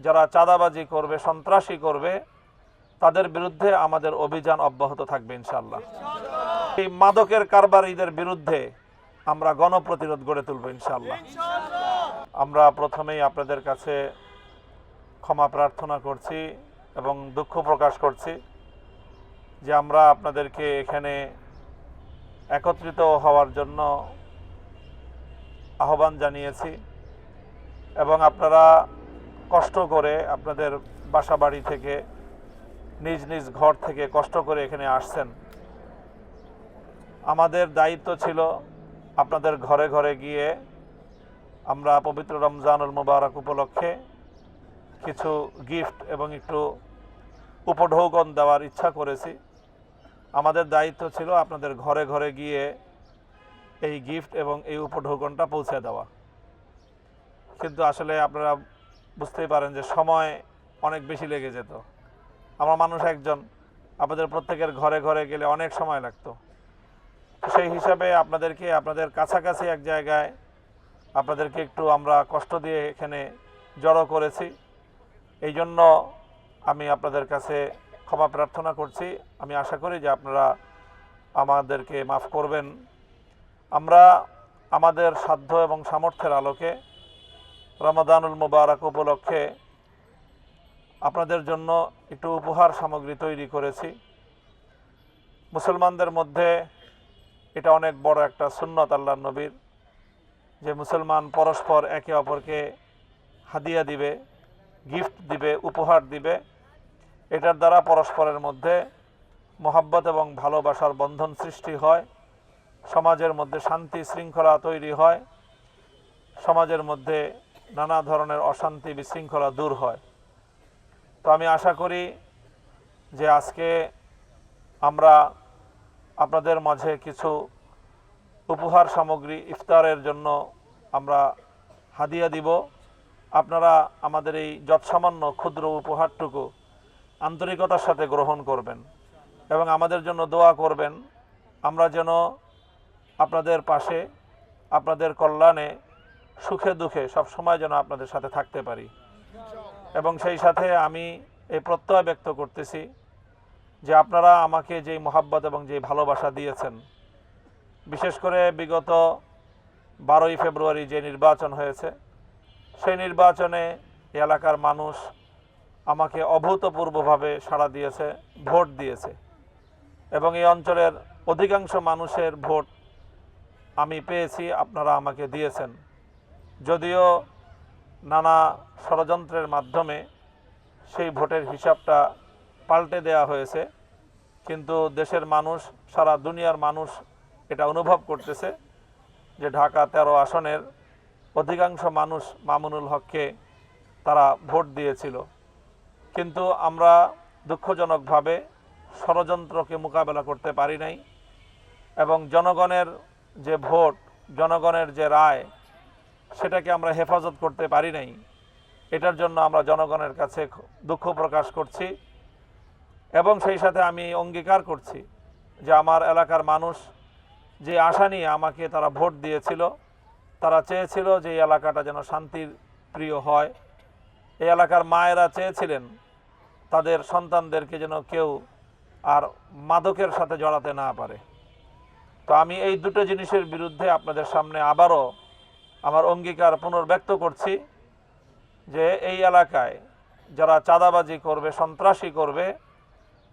যারা চাঁদাবাজি করবে, সন্ত্রাসী করবে, তাদের বিরুদ্ধে আমাদের অভিযান অব্যাহত থাকবে ইনশাআল্লাহ। এই মাদকের কারবারিদের বিরুদ্ধে আমরা গণপ্রতিরোধ গড়ে তুলব ইনশাআল্লাহ। আমরা প্রথমেই আপনাদের কাছে ক্ষমা প্রার্থনা করছি এবং দুঃখ প্রকাশ করছি যে আমরা আপনাদেরকে এখানে একত্রিত হওয়ার জন্য আহ্বান জানিয়েছি এবং আপনারা কষ্ট করে আপনাদের বাসাবাড়ি থেকে, নিজ নিজ ঘর থেকে কষ্ট করে এখানে আসছেন। আমাদের দায়িত্ব ছিল আপনাদের ঘরে ঘরে গিয়ে আমরা পবিত্র রমজানুল মুবারক উপলক্ষে কিছু গিফট এবং একটু উপঢৌকন দেওয়ার ইচ্ছা করেছি। আমাদের দায়িত্ব ছিল আপনাদের ঘরে ঘরে গিয়ে এই গিফট এবং এই উপঢৌকনটা পৌঁছে দেওয়া, কিন্তু আসলে আপনারা বুঝতেই পারেন যে সময় অনেক বেশি লেগে যেত। আমরা মানুষ একজন, আপনাদের প্রত্যেকের ঘরে ঘরে গেলে অনেক সময় লাগতো। সেই হিসাবে আপনাদেরকে আপনাদের কাছাকাছি এক জায়গায় আপনাদেরকে একটু আমরা কষ্ট দিয়ে এখানে জড়ো করেছি। এই জন্য আমি আপনাদের কাছে ক্ষমা প্রার্থনা করছি। আমি আশা করি যে আপনারা আমাদেরকে মাফ করবেন। আমরা আমাদের সাধ্য এবং সামর্থ্যের আলোকে রমাদানুল মুবারক উপলক্ষে আপনাদের জন্য একটু উপহার সামগ্রী তৈরি করেছি। মুসলমানদের মধ্যে এটা অনেক বড় একটা সুন্নত আল্লাহর নবীর, যে মুসলমান পরস্পর একে অপরকে হাদিয়া দিবে, গিফট দিবে, উপহার দিবে। এটার দ্বারা পরস্পরের মধ্যে মহব্বত এবং ভালোবাসার বন্ধন সৃষ্টি হয়, সমাজের মধ্যে শান্তি শৃঙ্খলা তৈরি হয়, সমাজের মধ্যে নানা ধরনের অশান্তি বিশৃঙ্খলা দূর হয়। তো আমি আশা করি যে আজকে আমরা আপনাদের মাঝে কিছু উপহার সামগ্রী ইফতারের জন্য আমরা হাদিয়া দিব। আপনারা আমাদের এই যৎসামান্য ক্ষুদ্র উপহারটুকু আন্তরিকতার সাথে গ্রহণ করবেন এবং আমাদের জন্য দোয়া করবেন, আমরা যেন আপনাদের পাশে, আপনাদের কল্যাণে, সুখে দুঃখে সব সময় যেন আপনাদের সাথে থাকতে পারি। এবং সেই সাথে আমি এই প্রত্যয় ব্যক্ত করতেছি যে আপনারা আমাকে যেই মহাব্বত এবং যেই ভালোবাসা দিয়েছেন, বিশেষ করে বিগত 12ই ফেব্রুয়ারি যে নির্বাচন হয়েছে, সেই নির্বাচনে এলাকার মানুষ আমাকে অভূতপূর্বভাবে সাড়া দিয়েছে, ভোট দিয়েছে এবং এই অঞ্চলের অধিকাংশ মানুষের ভোট আমি পেয়েছি, আপনারা আমাকে দিয়েছেন। যদিও নানা ষড়যন্ত্রের মাধ্যমে সেই ভোটের হিসাবটা পাল্টে দেওয়া হয়েছে, কিন্তু দেশের মানুষ, সারা দুনিয়ার মানুষ এটা অনুভব করতেছে যে ঢাকা 13 আসনের অধিকাংশ মানুষ মামুনুল হককে তারা ভোট দিয়েছিল। কিন্তু আমরা দুঃখজনকভাবে ষড়যন্ত্রকে মোকাবেলা করতে পারি নাই এবং জনগণের যে ভোট, জনগণের যে রায়, সেটাকে আমরা হেফাজত করতে পারি নাই। এটার জন্য আমরা জনগণের কাছে দুঃখ প্রকাশ করছি এবং সেই সাথে আমি অঙ্গীকার করছি যে আমার এলাকার মানুষ যে আশা নিয়ে আমাকে তারা ভোট দিয়েছিল, তারা চেয়েছিল যে এই এলাকাটা যেন শান্তির প্রিয় হয়। এই এলাকার মায়েরা চেয়েছিলেন তাদের সন্তানদেরকে যেন কেউ আর মাদকের সাথে জড়াতে না পারে। তো আমি এই দুটো জিনিসের বিরুদ্ধে আপনাদের সামনে আবারও আমার অঙ্গীকার পুনর্ব্যক্ত করছি যে এই এলাকায় যারা চাঁদাবাজি করবে, সন্ত্রাসী করবে,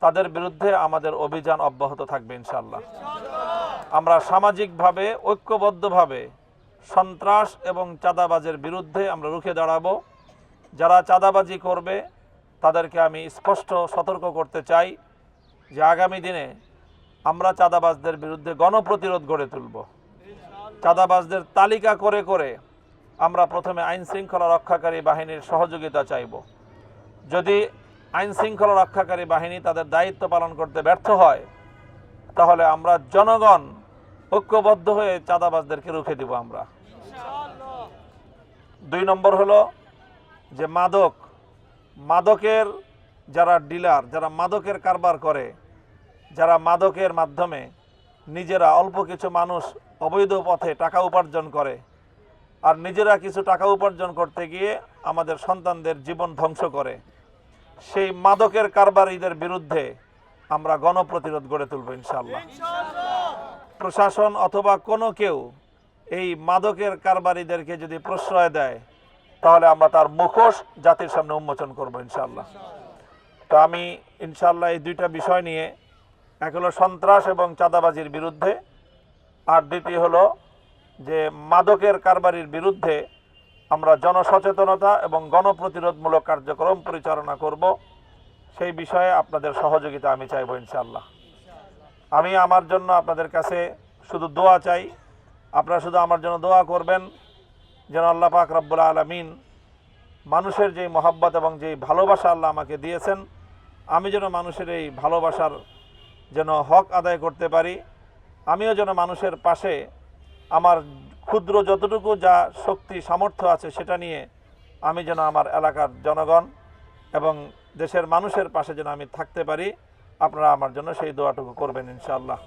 তাদের বিরুদ্ধে আমাদের অভিযান অব্যাহত থাকবে ইনশাআল্লাহ। আমরা সামাজিকভাবে ঐক্যবদ্ধভাবে সন্ত্রাস এবং চাঁদাবাজের বিরুদ্ধে আমরা রুখে দাঁড়াবো। যারা চাঁদাবাজি করবে তাদেরকে আমি স্পষ্ট সতর্ক করতে চাই যে আগামী দিনে আমরা চাঁদাবাজদের বিরুদ্ধে গণপ্রতিরোধ গড়ে তুলব। চাঁদাবাজদের তালিকা করে করে আমরা প্রথমে আইন শৃঙ্খলা রক্ষাকারী বাহিনীর সহযোগিতা চাইব। যদি আইন শৃঙ্খলা রক্ষাকারী বাহিনী তাদের দায়িত্ব পালন করতে ব্যর্থ হয়, তাহলে আমরা জনগণ ঐক্যবদ্ধ হয়ে চাঁদাবাজদেরকে রুখে দিব আমরা। 2 নম্বর হলো যে মাদকের যারা ডিলার, যারা মাদকের কারবার করে, যারা মাদকের মাধ্যমে নিজেরা অল্প কিছু মানুষ অবৈধ পথে টাকা উপার্জন করে আর নিজেরা কিছু টাকা উপার্জন করতে গিয়ে আমাদের সন্তানদের জীবন ধ্বংস করে, সেই মাদকের কারবারিদের বিরুদ্ধে আমরা গণপ্রতিরোধ গড়ে তুলব ইনশাআল্লাহ। প্রশাসন অথবা কোনো কেউ এই মাদকের কারবারিদেরকে যদি প্রশ্রয় দেয়, তাহলে আমরা তার মুখোশ জাতির সামনে উন্মোচন করব ইনশাআল্লাহ। তো আমি ইনশাআল্লাহ এই দুইটা বিষয় নিয়ে, এক হলো সন্ত্রাস এবং চাঁদাবাজির বিরুদ্ধে, আর দ্বিতীয় হলো যে মাদকের কারবারির বিরুদ্ধে আমরা জনসচেতনতা এবং গণপ্রতিরোধমূলক কার্যক্রম পরিচালনা করব, সেই বিষয়ে আপনাদের সহযোগিতা আমি চাইব ইনশাআল্লাহ। আমি আমার জন্য আপনাদের কাছে শুধু দোয়া চাই, আপনারা শুধু আমার জন্য দোয়া করবেন যেন আল্লাহ পাক রব্বুল আলামিন মানুষের যেই মহব্বত এবং যেই ভালোবাসা আল্লাহ আমাকে দিয়েছেন, আমি যেন মানুষের এই ভালোবাসার যেন হক আদায় করতে পারি, আমিও যেন মানুষের পাশে আমার ক্ষুদ্র যতটুকু যা শক্তি সামর্থ্য আছে সেটা নিয়ে আমি যেন আমার এলাকার জনগণ এবং দেশের মানুষের পাশে যেন আমি থাকতে পারি। আপনারা আমার জন্য সেই দোয়াটুকু করবেন ইনশাআল্লাহ।